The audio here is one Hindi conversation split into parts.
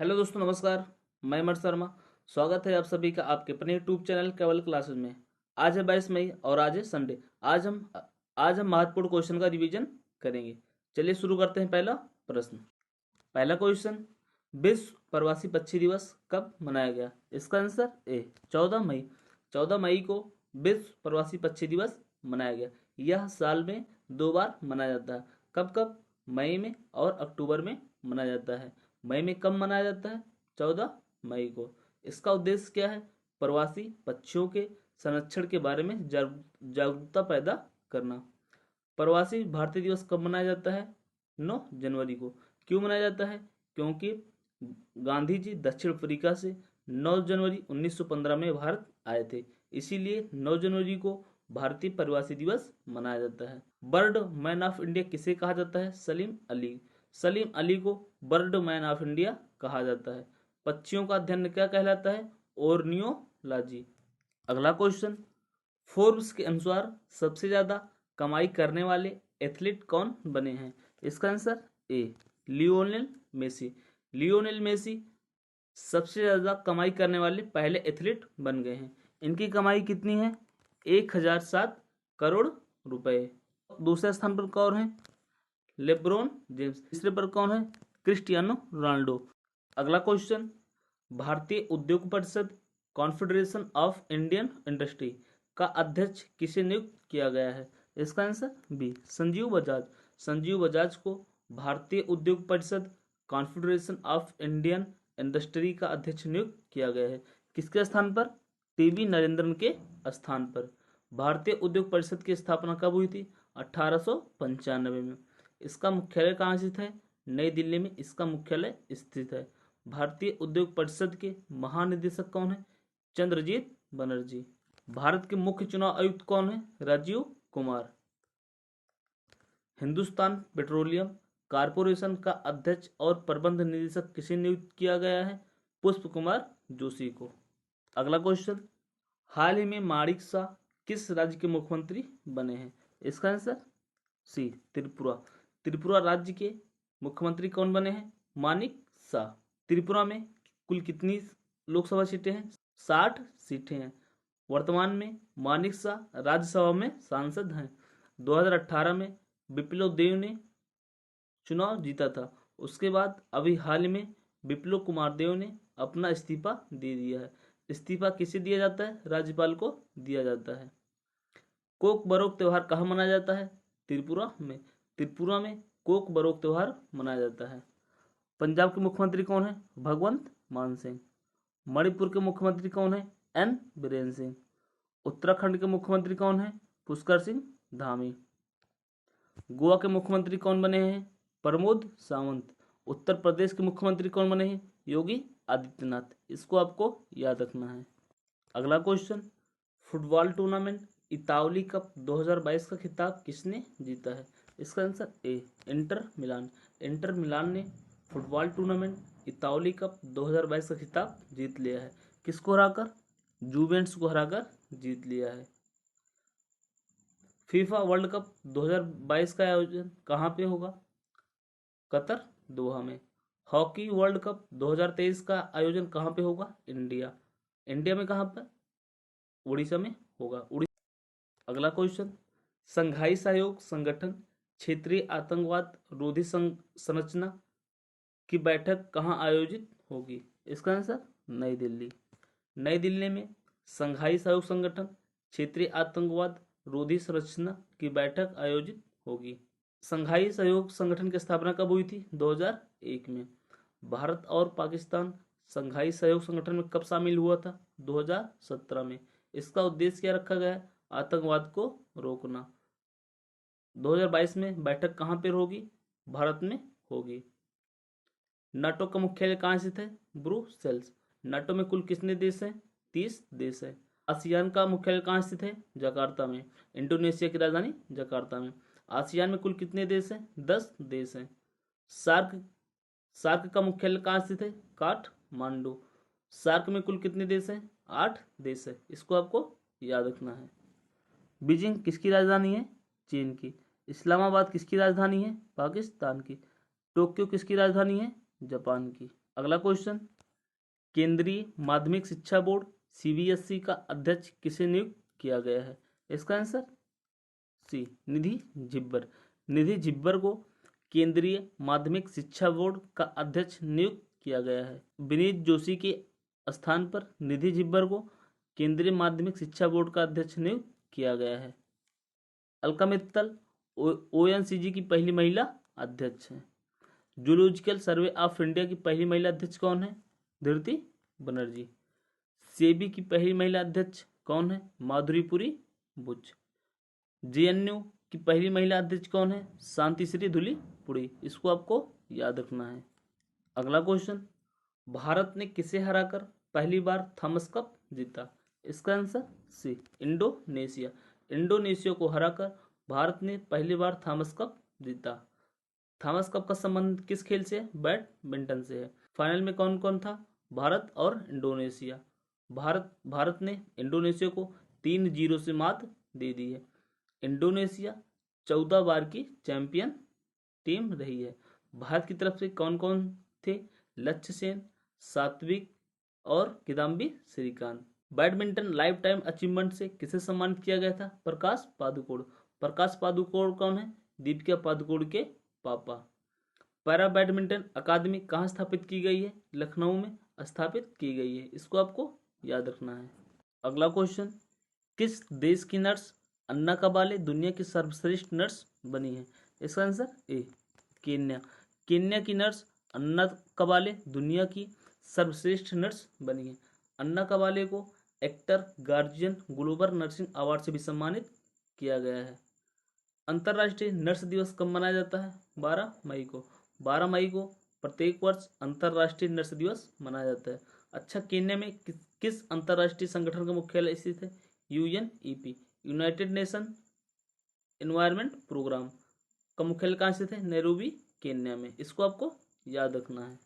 हेलो दोस्तों, नमस्कार। मैं अमर शर्मा। स्वागत है आप सभी का आपके अपने यूट्यूब चैनल केवल क्लासेस में। आज है 22 मई और आज है संडे। आज हम महत्वपूर्ण क्वेश्चन का रिवीजन करेंगे। चलिए शुरू करते हैं। पहला प्रश्न, पहला क्वेश्चन, विश्व प्रवासी पक्षी दिवस कब मनाया गया? इसका आंसर ए 14 मई। 14 मई को विश्व प्रवासी पक्षी दिवस मनाया गया। यह साल में 2 बार मनाया जाता है। कब कब? मई में और अक्टूबर में मनाया जाता है। मई में कब मनाया जाता है? 14 मई को। इसका उद्देश्य क्या है? प्रवासी पक्षियों के संरक्षण के बारे में जागरूकता पैदा करना। प्रवासी भारतीय दिवस कब मनाया जाता है? 9 जनवरी को। क्यों मनाया जाता है? क्योंकि गांधी जी दक्षिण अफ्रीका से 9 जनवरी 1915 में भारत आए थे। इसीलिए 9 जनवरी को भारतीय प्रवासी दिवस मनाया जाता है। बर्ड मैन ऑफ इंडिया किसे कहा जाता है? सलीम अली। सलीम अली को बर्ड मैन ऑफ इंडिया कहा जाता है। पक्षियों का अध्ययन क्या कहलाता है? ओर्नियोलॉजी। अगला क्वेश्चन, फोर्ब्स के अनुसार सबसे ज्यादा कमाई करने वाले एथलीट कौन बने हैं? इसका answer A Lionel Messi. Lionel Messi सबसे ज्यादा कमाई करने वाले पहले एथलीट बन गए हैं। इनकी कमाई कितनी है? 1007 करोड़ रुपए। दूसरे स्थान पर कौन है? LeBron James. तीसरे पर कौन है? Cristiano Ronaldo. अगला क्वेश्चन, भारतीय उद्योग परिषद कॉन्फेडरेशन ऑफ इंडियन इंडस्ट्री का अध्यक्ष किसे नियुक्त किया गया है? इसका आंसर बी संजीव बजाज। संजीव बजाज को भारतीय उद्योग परिषद कॉन्फेडरेशन ऑफ इंडियन इंडस्ट्री का अध्यक्ष नियुक्त किया गया है। किसके स्थान पर? टीवी नरेंद्रन के स्थान पर। भारतीय उद्योग परिषद की स्थापना कब हुई थी? 1895 में। इसका मुख्यालय कहाँ स्थित है? नई दिल्ली में इसका मुख्यालय स्थित है। भारतीय उद्योग परिषद के महानिदेशक कौन है? चंद्रजीत बनर्जी। भारत के मुख्य चुनाव आयुक्त कौन है? राजीव कुमार। हिंदुस्तान पेट्रोलियम कारपोरेशन का अध्यक्ष और प्रबंध निदेशक किसे नियुक्त किया गया है? पुष्प कुमार जोशी को। अगला क्वेश्चन, हाल ही में माणिक शाह किस राज्य के मुख्यमंत्री बने हैं? इसका आंसर सी त्रिपुरा। त्रिपुरा राज्य के मुख्यमंत्री कौन बने हैं? माणिक शाह। त्रिपुरा में कुल कितनी लोकसभा सीटें हैं? 60 सीटें हैं। वर्तमान में माणिक शाह राज्यसभा में सांसद हैं। 2018 में विप्लव देव ने चुनाव जीता था। उसके बाद अभी हाल में विप्लव कुमार देव ने अपना इस्तीफा दे दिया है। इस्तीफा किसे दिया जाता है? राज्यपाल को दिया जाता है। कोक बरोक त्योहार कहाँ मनाया जाता है? त्रिपुरा में। त्रिपुरा में कोक बरोक त्योहार मनाया जाता है। पंजाब के मुख्यमंत्री कौन है? भगवंत मान सिंह। मणिपुर के मुख्यमंत्री कौन है? एन बीरेन सिंह। उत्तराखंड के मुख्यमंत्री कौन है? पुष्कर सिंह धामी। गोवा के मुख्यमंत्री कौन बने हैं? प्रमोद सावंत। उत्तर प्रदेश के मुख्यमंत्री कौन बने हैं? योगी आदित्यनाथ। इसको आपको याद रखना है। अगला क्वेश्चन, फुटबॉल टूर्नामेंट इतावली कप 2022 का खिताब किसने जीता है? इसका answer A Inter Milan. Inter Milan ने फुटबॉल टूर्नामेंट इतावली कप 2022 का खिताब जीत लिया है। किसको हराकर? जुवेंट्स को हराकर जीत लिया है। फीफा वर्ल्ड कप 2022 का आयोजन कहाँ पे होगा? कतर, दोहा में। हॉकी वर्ल्ड कप 2023 का आयोजन कहाँ पे होगा? इंडिया। इंडिया में कहाँ पर? उड़ीसा में होगा। अगला क्वेश्चन, संघाई सहयोग संगठन क्षेत्रीय आतंकवाद रोधी संरचना की बैठक कहाँ आयोजित होगी? इसका आंसर नई दिल्ली। नई दिल्ली में संघाई सहयोग संगठन क्षेत्रीय आतंकवाद रोधी संरचना की बैठक आयोजित होगी। संघाई सहयोग संगठन की स्थापना कब हुई थी? 2001 में। भारत और पाकिस्तान संघाई सहयोग संगठन में कब शामिल हुआ था? 2017 में। इसका उद्देश्य क्या रखा गया है? आतंकवाद को रोकना। 2022 में बैठक कहाँ पर होगी? भारत में होगी। नाटो का मुख्यालय कहाँ स्थित है? ब्रुसेल्स। नाटो में कुल कितने देश हैं? 30 देश है। आसियान का मुख्यालय कहाँ स्थित है? जकार्ता में। इंडोनेशिया की राजधानी जकार्ता में। आसियान में कुल कितने देश हैं? 10 देश हैं। सार्क सार्क का मुख्यालय कहाँ स्थित है? काठमांडू। सार्क में कुल कितने देश हैं? 8 देश है। इसको आपको याद रखना है। बीजिंग किसकी राजधानी है? चीन की। इस्लामाबाद किसकी राजधानी है? पाकिस्तान की। टोक्यो किसकी राजधानी है? जापान की। अगला क्वेश्चन, केंद्रीय माध्यमिक शिक्षा बोर्ड सीबीएसई का अध्यक्ष किसे नियुक्त किया गया है? इसका आंसर सी, निधि झिब्बर। निधि झिब्बर को केंद्रीय माध्यमिक शिक्षा बोर्ड का अध्यक्ष नियुक्त किया गया है। विनीत जोशी के स्थान पर निधि झिब्बर को केंद्रीय माध्यमिक शिक्षा बोर्ड का अध्यक्ष नियुक्त किया गया है। अलका मित्तल ओएनजीसी की पहली महिला अध्यक्ष है। जूलॉजिकल सर्वे ऑफ इंडिया की पहली महिला अध्यक्ष कौन है? धृति बनर्जी। सेबी की पहली महिला अध्यक्ष कौन है? माधुरीपुरी बुच। जेएनयू की पहली महिला अध्यक्ष कौन है? शांतिश्री धुलीपुड़ी। इसको आपको याद रखना है। अगला क्वेश्चन, भारत ने किसे हराकर पहली बार थॉमस कप जीता? इसका आंसर सी, इंडोनेशिया। इंडोनेशिया को हराकर भारत ने पहली बार थॉमस कप जीता। थॉमस कप का संबंध किस खेल से है? बैडमिंटन से है। फाइनल में कौन कौन था? भारत और इंडोनेशिया। भारत ने इंडोनेशिया को 3-0 से मात दे दी है। इंडोनेशिया 14 बार की चैंपियन टीम रही है। भारत की तरफ से कौन कौन थे? लक्ष्य सेन, सात्विक और Kidambi Srikanth. Badminton lifetime achievement से किसे सम्मानित किया गया था? प्रकाश पादुकोण। प्रकाश पादुकोण कौन है? दीपिका पादुकोण के पापा। पैरा बैडमिंटन अकादमी कहाँ स्थापित की गई है? लखनऊ में स्थापित की गई है। इसको आपको याद रखना है। अगला क्वेश्चन, किस देश की नर्स अन्ना कबाले दुनिया की सर्वश्रेष्ठ नर्स बनी है? इसका आंसर ए, केन्या। केन्या की नर्स अन्ना कबाले दुनिया की सर्वश्रेष्ठ नर्स बनी है। अन्ना कबाले को actor guardian global nursing award से भी सम्मानित किया गया है। अंतर्राष्ट्रीय नर्स दिवस कब मनाया जाता है? 12 मई को। 12 मई को प्रत्येक वर्ष अंतर्राष्ट्रीय नर्स दिवस मनाया जाता है। अच्छा, केन्या में किस अंतर्राष्ट्रीय संगठन का मुख्यालय स्थित है? UNEP, United Nation Environment Programme का मुख्यालय कहाँ स्थित है? नैरोबी, केन्या में। इसको आपको याद रखना है।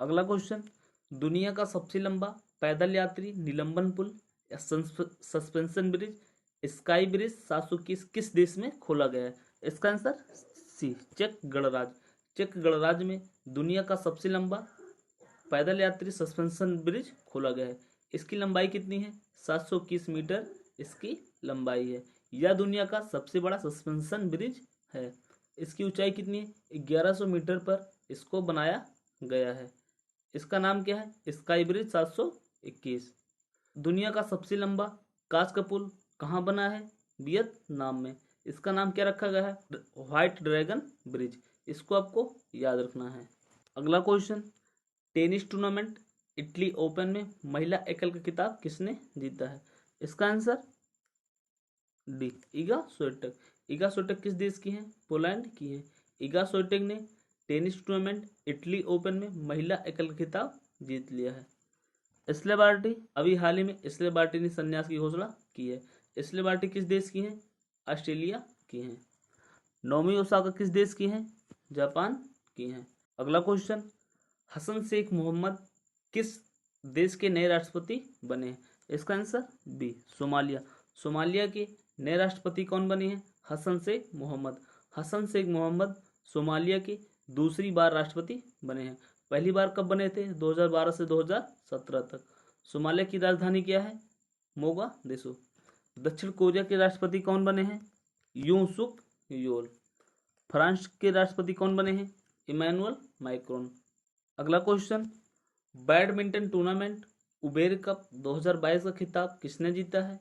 अगला क्वेश्चन, दुनिया का सबसे लंबा पैदल यात्री निलंबन पुल या सस्पेंशन ब्रिज स्काई ब्रिज 721 किस देश में खोला गया है? इसका आंसर सी, चेक गणराज्य। चेक गणराज्य में दुनिया का सबसे लंबा पैदल यात्री सस्पेंशन ब्रिज खोला गया है। इसकी लंबाई कितनी है? 721 मीटर इसकी लंबाई है। यह दुनिया का सबसे बड़ा सस्पेंशन ब्रिज है। इसकी ऊंचाई कितनी है? 1100 मीटर पर इसको बनाया गया है। इसका नाम क्या है? Sky bridge 721। दुनिया का सबसे लंबा कांच का पुल कहाँ बना है? वियतनाम में। इसका नाम क्या रखा गया है? White dragon bridge. इसको आपको याद रखना है। अगला question, tennis tournament Italy open में महिला एकल का खिताब किसने जीता है? इसका answer D, Iga Swiatek. Iga Swiatek किस देश की है? पोलैंड की है। इगा स्विएटेक ने टेनिस टूर्नामेंट इटली ओपन में महिला एकल का खिताब जीत लिया है। एश्ले बार्टी, अभी हाल ही में एश्ले बार्टी ने संन्यास की घोषणा की है। एश्ले बार्टी किस देश की हैं? ऑस्ट्रेलिया की हैं। नोमी ओसाका किस देश की हैं? जापान की हैं। अगला क्वेश्चन, हसन शेख मोहम्मद किस देश के नए राष्ट्रपति बने हैं? इसका आंसर बी, सोमालिया। सोमालिया के नए राष्ट्रपति कौन बने हैं? हसन शेख मोहम्मद। हसन शेख मोहम्मद सोमालिया के दूसरी बार राष्ट्रपति बने हैं। पहली बार कब बने थे? 2012 से 2017 तक। सोमालिया की राजधानी क्या है? मोगादिशु। दक्षिण कोरिया के राष्ट्रपति कौन बने हैं? यूं सुक योल। फ्रांस के राष्ट्रपति कौन बने हैं? Emmanuel Macron. अगला question, badminton tournament Uber Cup 2022 का खिताब किसने जीता है?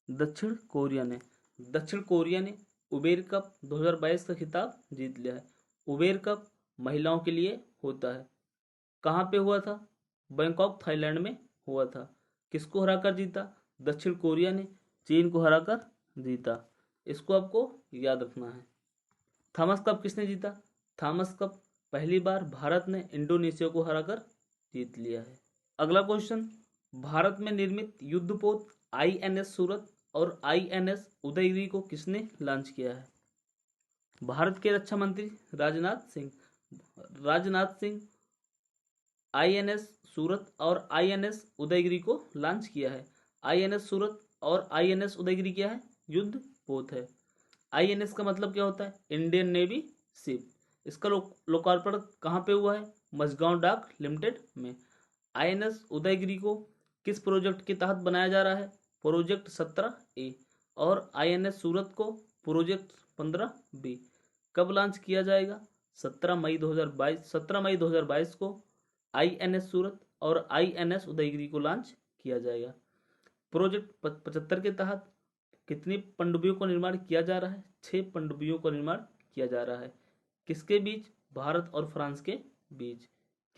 दक्षिण कोरिया ने। दक्षिण कोरिया ने उबेर कप 2022 का खिताब जीत लिया है। उबेर कप महिलाओं के लिए होता है। कहाँ पे हुआ था? बैंकॉक, थाईलैंड में हुआ था। किसको हराकर जीता? दक्षिण कोरिया ने चीन को हराकर जीता। इसको आपको याद रखना है। थॉमस कप किसने जीता? थॉमस कप पहली बार भारत ने इंडोनेशिया को हराकर जीत लिया है। अगला क्वेश्चन, भारत में निर्मित युद्धपोत आईएनएस सूरत और आईएनएस उदयगिरी को किसने लॉन्च किया है? भारत के रक्षा मंत्री राजनाथ सिंह। राजनाथ सिंह आईएनएस सूरत और आईएनएस उदयगिरी को लॉन्च किया है। आईएनएस सूरत और आईएनएस उदयगिरी क्या है? युद्धपोत है। आईएनएस का मतलब क्या होता है? Indian navy ship. इसका लोकार्पण कहाँ पे हुआ है? मझगांव डाक लिमिटेड में। आईएनएस उदयगिरी को किस प्रोजेक्ट के तहत बनाया जा रहा है? Project 17A। और आईएनएस सूरत को प्रोजेक्ट 15B। कब लॉन्च किया जाएगा? 17 मई 2022 को आईएनएस सूरत और आईएनएस उदयगिरी को लॉन्च किया जाएगा। प्रोजेक्ट 75 के तहत कितनी पनडुब्बियों का निर्माण किया जा रहा है? 6 पनडुब्बियों का निर्माण किया जा रहा है। किसके बीच? भारत और फ्रांस के बीच।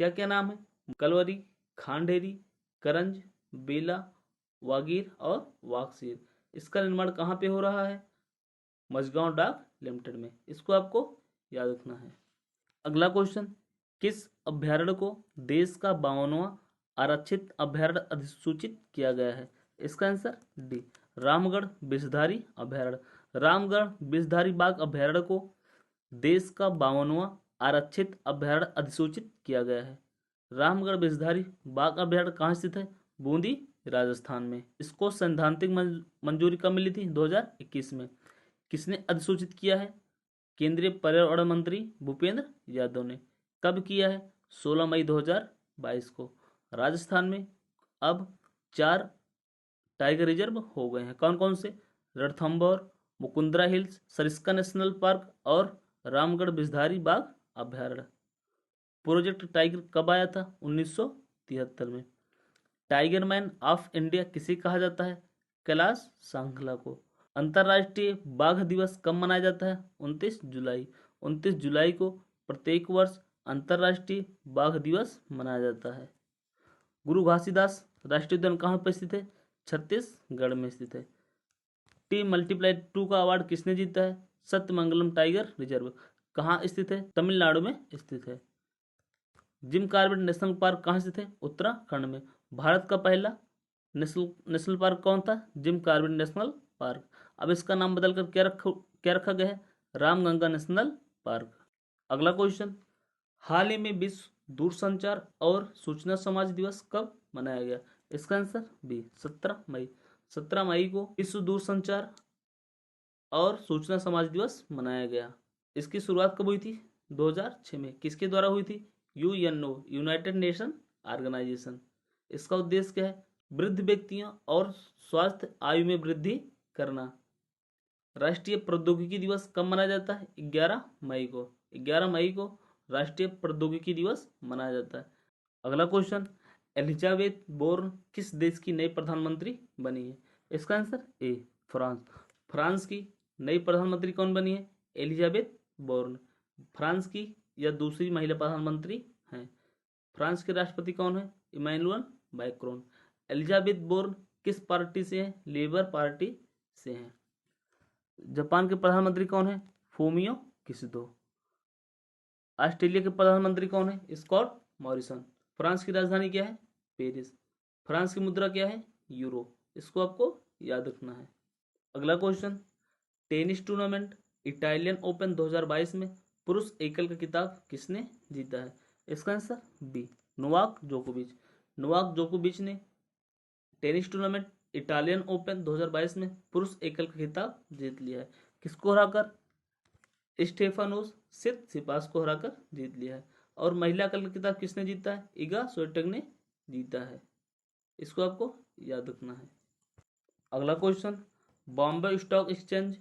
क्या क्या नाम है? कलवरी, खांडेरी, करंज, बेला, वागीर और वाकसीर। इसका निर्माण कहाँ पे हो रहा है? मझगांव डाक लिमिटेड में। इसको आपको याद रखना है। अगला क्वेश्चन, किस अभ्यारण्य को देश का 52वां आरक्षित अभ्यारण्य अधिसूचित किया गया है? इसका आंसर डी, रामगढ़ विषधारी अभ्यारण्य। रामगढ़ विषधारी बाघ अभ्यारण्य को देश का 52वां आरक्षित अभ्यारण्य अधिसूचित किया गया है। रामगढ़ विषधारी बाघ अभ्यारण्य कहाँ स्थित है? बूंदी, राजस्थान में। इसको सैद्धांतिक मंजूरी कब मिली थी? 2021 में। किसने अधिसूचित किया है? केंद्रीय पर्यावरण मंत्री भूपेंद्र यादव ने। कब किया है? 16 मई 2022 को। राजस्थान में अब 4 टाइगर रिजर्व हो गए हैं। कौन कौन से? Ranthambore, Mukundra hills, Sariska national park और रामगढ़ विषधारी बाघ अभ्यारण्य। प्रोजेक्ट टाइगर कब आया था? 1973 में। टाइगर मैन ऑफ इंडिया किसे कहा जाता है? कैलाश सांखला को। अंतर्राष्ट्रीय बाघ दिवस कब मनाया जाता है? 29 जुलाई। 29 जुलाई को प्रत्येक वर्ष अंतर्राष्ट्रीय बाघ दिवस मनाया जाता है। गुरु घासीदास राष्ट्रीय उद्यान कहाँ पर स्थित है? छत्तीसगढ़ में स्थित है। T+2 का अवार्ड किसने जीता है? सत्यमंगलम टाइगर रिजर्व कहाँ स्थित है? तमिलनाडु में स्थित है। जिम कॉर्बेट नेशनल पार्क कहाँ स्थित है? उत्तराखंड में। भारत का पहला नेशनल पार्क कौन था? Jim Corbett national park. अब इसका नाम बदलकर क्या रखा गया है? Ramganga national park. अगला क्वेश्चन, हाल ही में विश्व दूरसंचार और सूचना समाज दिवस कब मनाया गया? इसका आंसर बी, 17 मई। 17 मई को विश्व दूरसंचार और सूचना समाज दिवस मनाया गया। इसकी शुरुआत कब हुई थी? 2006 में। किसके द्वारा हुई थी? UNO, United Nation Organisation. इसका उद्देश्य क्या है? वृद्ध व्यक्तियों और स्वास्थ्य आयु में वृद्धि करना। राष्ट्रीय प्रौद्योगिकी दिवस कब मनाया जाता है? 11 मई को। 11 मई को राष्ट्रीय प्रौद्योगिकी दिवस मनाया जाता है। अगला क्वेश्चन, एलिजाबेथ बोर्न किस देश की नई प्रधानमंत्री बनी है? इसका आंसर ए, फ्रांस। फ्रांस की नई प्रधानमंत्री कौन बनी है? Elisabeth Borne. फ्रांस की यह दूसरी महिला प्रधानमंत्री हैं। फ्रांस के राष्ट्रपति कौन है? Emmanuel Macron. एलिजाबेथ बोर्न किस पार्टी से है? लेबर पार्टी से हैं। जापान के प्रधानमंत्री कौन है? फूमियो किशिदो। ऑस्ट्रेलिया के प्रधानमंत्री कौन है? Scott Morrison. फ्रांस की राजधानी क्या है? पेरिस। फ्रांस की मुद्रा क्या है? यूरो। इसको आपको याद रखना है। अगला question, tennis tournament Italian open 2022 में पुरुष एकल का खिताब किसने जीता है? इसका आंसर बी, नोवाक जोकोविच। नोवाक जोकोविच ने टेनिस टूर्नामेंट इटालियन ओपन 2022 में पुरुष एकल का खिताब जीत लिया है। किसको हराकर? स्टेफानोस सितसिपास को हराकर जीत लिया है। और महिला एकल का खिताब किसने जीता है? इगा स्विएटेक ने जीता है। इसको आपको याद रखना है। अगला क्वेश्चन, बॉम्बे स्टॉक एक्सचेंज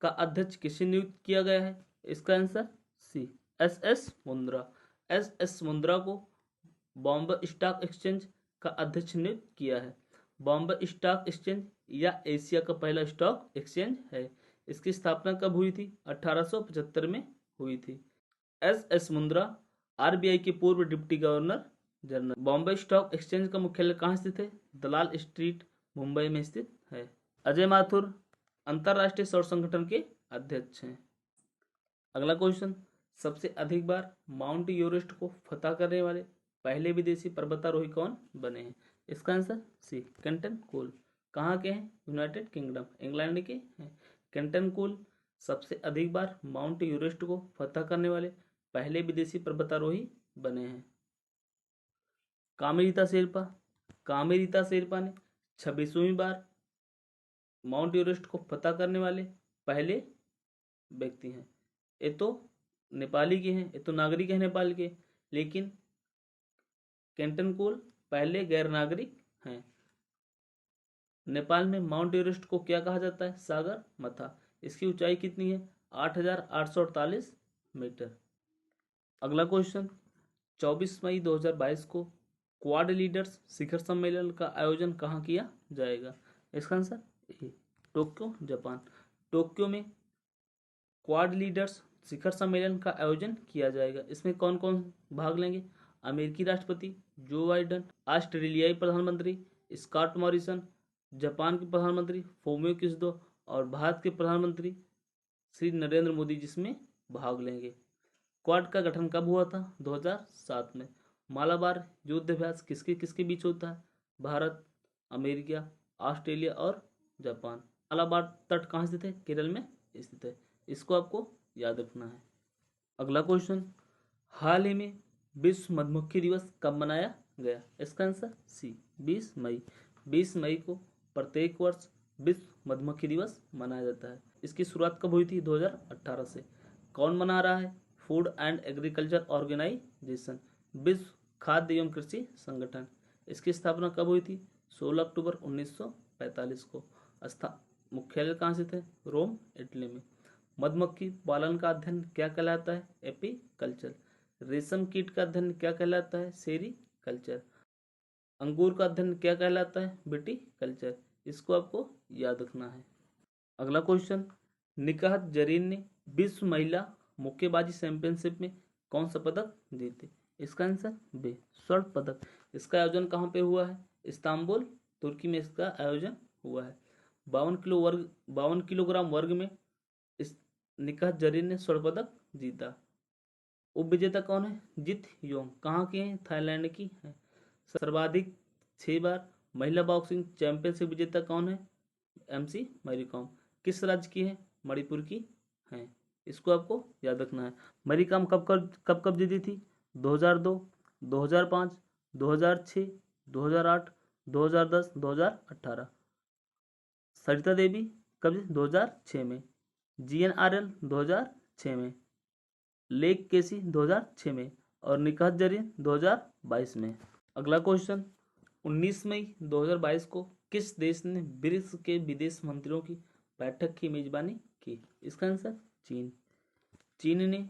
का अध्यक्ष किसे नियुक्त किया गया है? इसका answer C, S Mundra. S Mundra को बॉम्बे स्टॉक एक्सचेंज का अध्यक्ष नियुक्त किया है। बॉम्बे स्टॉक एक्सचेंज या एशिया का पहला स्टॉक एक्सचेंज है। इसकी स्थापना कब हुई थी? 1875 में हुई थी। एस मुंद्रा आरबीआई के पूर्व deputy governor general. Bombay stock exchange का मुख्यालय कहाँ स्थित है? दलाल स्ट्रीट, मुंबई में स्थित है। अजय माथुर अंतरराष्ट्रीय सौर संगठन के अध्यक्ष हैं। अगला क्वेश्चन, सबसे अधिक बार माउंट एवरेस्ट को फतह करने वाले पहले विदेशी पर्वतारोही कौन बने हैं? इसका आंसर सी, कैंटन कूल। कहाँ के हैं? यूनाइटेड किंगडम, इंग्लैंड के हैं। कैंटन कूल सबसे अधिक बार माउंट एवरेस्ट को फतह करने वाले पहले विदेशी पर्वतारोही बने हैं। कामेरीता शेरपा, कामेरीता शेरपा ने 26वीं बार माउंट एवरेस्ट को फतह करने वाले पहले व्यक्ति हैं। ये तो नेपाली के हैं, ये तो नागरिक है नेपाल के, लेकिन कैंटन कोल पहले गैर नागरिक हैं। नेपाल में माउंट एवरेस्ट को क्या कहा जाता है? सागर मथा। इसकी ऊंचाई कितनी है? 8,848 मीटर। अगला क्वेश्चन, 24 मई 2022 को क्वाड लीडर्स शिखर सम्मेलन का आयोजन कहाँ किया जाएगा? इसका आंसर ए, टोक्यो जापान। टोक्यो में क्वाड लीडर्स शिखर सम्मेलन का आयोजन किया जाएगा। इसमें कौन कौन भाग लेंगे? अमेरिकी राष्ट्रपति जो बाइडन, ऑस्ट्रेलियाई प्रधानमंत्री स्कॉट मॉरिसन, जापान के प्रधानमंत्री फोमियो किशिदा और भारत के प्रधानमंत्री श्री नरेंद्र मोदी जिसमें भाग लेंगे। क्वाड का गठन कब हुआ था? 2007 में। मालाबार युद्धाभ्यास किसके किसके बीच होता है? भारत, अमेरिका, ऑस्ट्रेलिया और जापान। मालाबार तट कहाँ स्थित है? केरल में स्थित है। इसको आपको याद रखना है। अगला क्वेश्चन, हाल ही में विश्व मधुमक्खी दिवस कब मनाया गया? इसका आंसर सी, 20 मई। 20 मई को प्रत्येक वर्ष विश्व मधुमक्खी दिवस मनाया जाता है। इसकी शुरुआत कब हुई थी? 2018 से। कौन मना रहा है? फूड एंड एग्रीकल्चर ऑर्गेनाइजेशन, विश्व खाद्य एवं कृषि संगठन। इसकी स्थापना कब हुई थी? 16 अक्टूबर 1945 को। मुख्यालय कहाँ स्थित है? रोम, इटली में। मधुमक्खी पालन का अध्ययन क्या कहलाता है? एपीकल्चर। रेशम कीट का अध्ययन क्या कहलाता है? सेरीकल्चर। अंगूर का अध्ययन क्या कहलाता है? विटीकल्चर। इसको आपको याद रखना है। अगला क्वेश्चन, निकाहत जरीन ने विश्व महिला मुक्केबाजी चैंपियनशिप में कौन सा पदक जीते? इसका आंसर बी, स्वर्ण पदक। इसका आयोजन कहाँ पे हुआ है? इस्तांबुल, तुर्की में इसका आयोजन हुआ है। 52 किलोग्राम वर्ग में इस निकाहत जरीन ने स्वर्ण पदक जीता। उपविजेता कौन है? जित योंग। कहाँ की है? थाईलैंड की है। सर्वाधिक 6 बार महिला बॉक्सिंग चैंपियनशिप विजेता कौन है? MC मैरी कॉम। किस राज्य की है? मणिपुर की है। इसको आपको याद रखना है। मैरी कॉम कब जीती थी? 2002, 2005, 2006, 2008, 2010, 2018। सरिता देवी कब? 2006 में। GNRL 2006 में। लेक केसी 2006 में और निकाहत जरीन 2022 में। अगला क्वेश्चन, 19 मई 2022 को किस देश ने ब्रिक्स के विदेश मंत्रियों की बैठक की मेजबानी की? इसका आंसर चीन। चीन ने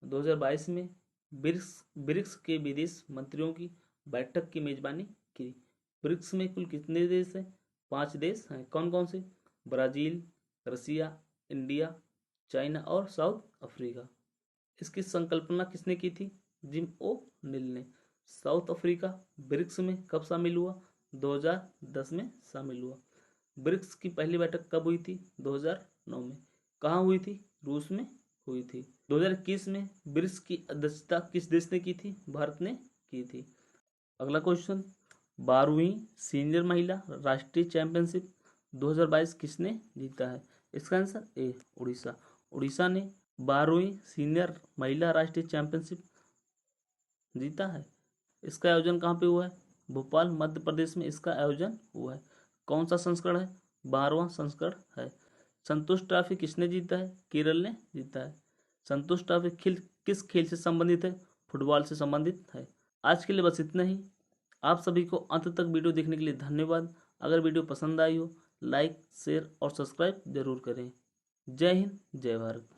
2022 में ब्रिक्स के विदेश मंत्रियों की बैठक की मेजबानी की। ब्रिक्स में कुल कितने देश हैं? 5 देश हैं। कौन कौन से? ब्राजील, रसिया, इंडिया, चाइना और साउथ अफ्रीका। इसकी संकल्पना किसने की थी? जिम ओ निल ने। साउथ अफ्रीका ब्रिक्स में कब शामिल हुआ? 2010 में शामिल हुआ। ब्रिक्स की पहली बैठक कब हुई थी? 2009 में। कहाँ हुई थी? रूस में हुई थी। 2021 में ब्रिक्स की अध्यक्षता किस देश ने की थी? भारत ने की थी। अगला क्वेश्चन, 12वीं सीनियर महिला राष्ट्रीय चैंपियनशिप 2022 किसने जीता है? इसका आंसर ए, उड़ीसा। उड़ीसा ने 12वीं सीनियर महिला राष्ट्रीय चैंपियनशिप जीता है। इसका आयोजन कहाँ पे हुआ है? भोपाल, मध्य प्रदेश में इसका आयोजन हुआ है। कौन सा संस्करण है? 12वां संस्करण है। संतोष ट्रॉफी किसने जीता है? केरल ने जीता है। संतोष ट्रॉफी किस खेल से संबंधित है? फुटबॉल से संबंधित है। आज के लिए बस इतना ही। आप सभी को अंत तक वीडियो देखने के लिए धन्यवाद। अगर वीडियो पसंद आई हो लाइक, शेयर और सब्सक्राइब जरूर करें। जय हिंद, जय भारत।